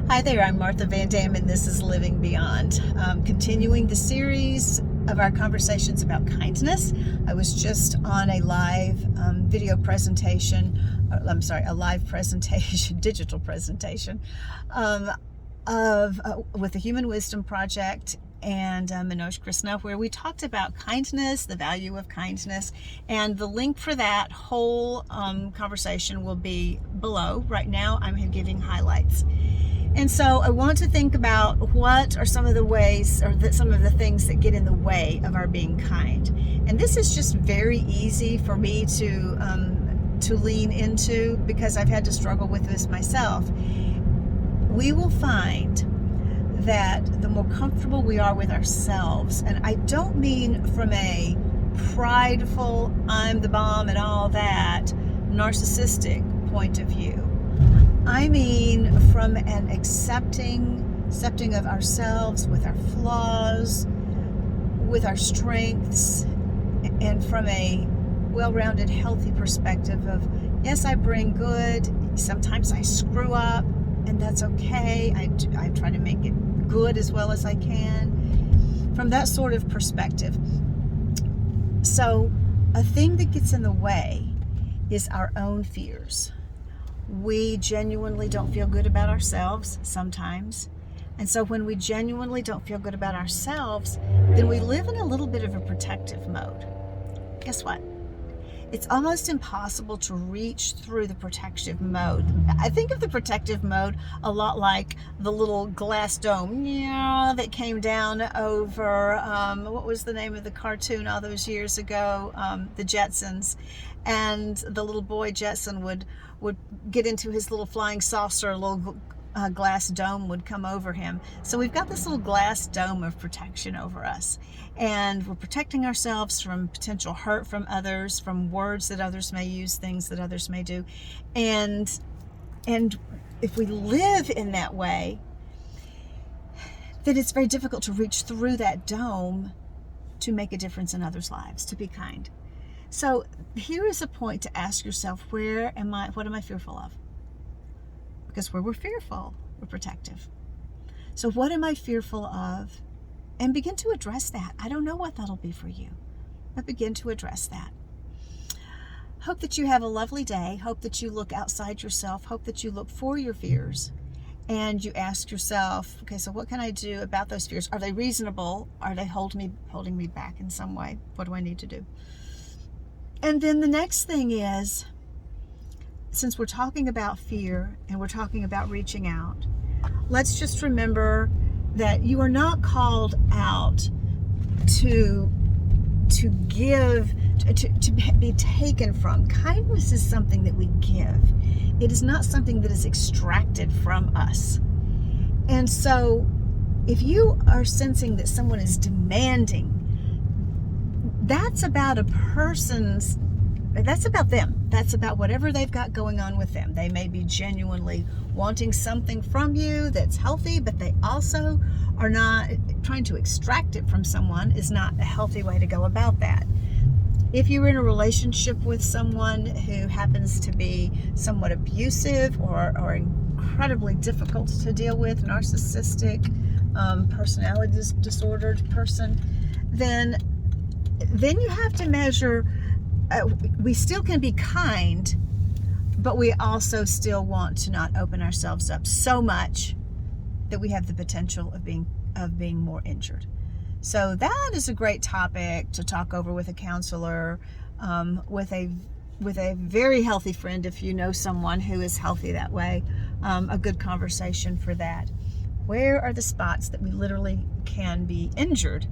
Hi there, I'm Martha Van Dam, and this is Living Beyond. Continuing the series of our conversations about kindness. I was just on a live video presentation, a live presentation, digital presentation with the Human Wisdom Project and Manoj Krishna, where we talked about kindness, the value of kindness, and the link for that whole conversation will be below. Right now, I'm giving highlights. And so I want to think about what are some of the ways or some of the things that get in the way of our being kind. And this is just very easy for me to lean into because I've had to struggle with this myself. We will find that the more comfortable we are with ourselves, and I don't mean from a prideful, I'm the bomb and all that, narcissistic point of view. I mean from an accepting of ourselves with our flaws, with our strengths, and from a well-rounded, healthy perspective of, yes, I bring good, sometimes I screw up, and that's okay. I try to make it good as well as I can. From that sort of perspective. So a thing that gets in the way is our own fears. We genuinely don't feel good about ourselves sometimes. And so when we genuinely don't feel good about ourselves, then we live in a little bit of a protective mode. Guess what? It's almost impossible to reach through the protective mode. I think of the protective mode a lot like the little glass dome that came down over, what was the name of the cartoon all those years ago? The Jetsons. And the little boy Jetson would get into his little flying saucer, a little glass dome would come over him. So we've got this little glass dome of protection over us. And we're protecting ourselves from potential hurt from others, from words that others may use, things that others may do. And if we live in that way, then it's very difficult to reach through that dome to make a difference in others' lives, to be kind. So here is a point to ask yourself, what am I fearful of? Because where we're fearful, we're protective. So what am I fearful of? And begin to address that. I don't know what that'll be for you, but begin to address that. Hope that you have a lovely day. Hope that you look outside yourself. Hope that you look for your fears. And you ask yourself, okay, so what can I do about those fears? Are they reasonable? Are they holding me back in some way? What do I need to do? And then the next thing is, since we're talking about fear and we're talking about reaching out, let's just remember that you are not called out to give, to be taken from. Kindness is something that we give. It is not something that is extracted from us. And so if you are sensing that someone is demanding, that's about that's about them. That's about whatever they've got going on with them. They may be genuinely wanting something from you that's healthy, but they also are not trying to extract it from someone is not a healthy way to go about that. If you're in a relationship with someone who happens to be somewhat abusive or incredibly difficult to deal with, narcissistic, personality disordered person, then you have to measure. We still can be kind, but we also still want to not open ourselves up so much that we have the potential of being more injured. So that is a great topic to talk over with a counselor, with a very healthy friend if you know someone who is healthy that way. A good conversation for that. Where are the spots that we literally can be injured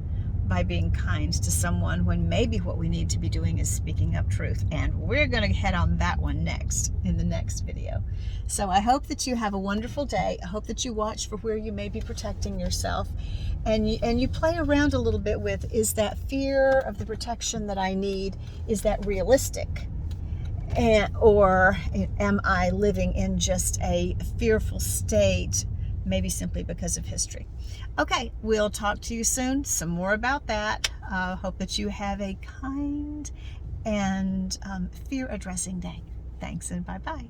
by being kind to someone when maybe what we need to be doing is speaking up truth? And we're going to head on that one next in the next video. So I hope that you have a wonderful day. I hope that you watch for where you may be protecting yourself, and you play around a little bit with, is that fear of the protection that I need, is that realistic? Or am I living in just a fearful state, maybe simply because of history? Okay, we'll talk to you soon. Some more about that. Hope that you have a kind and fear-addressing day. Thanks, and bye-bye.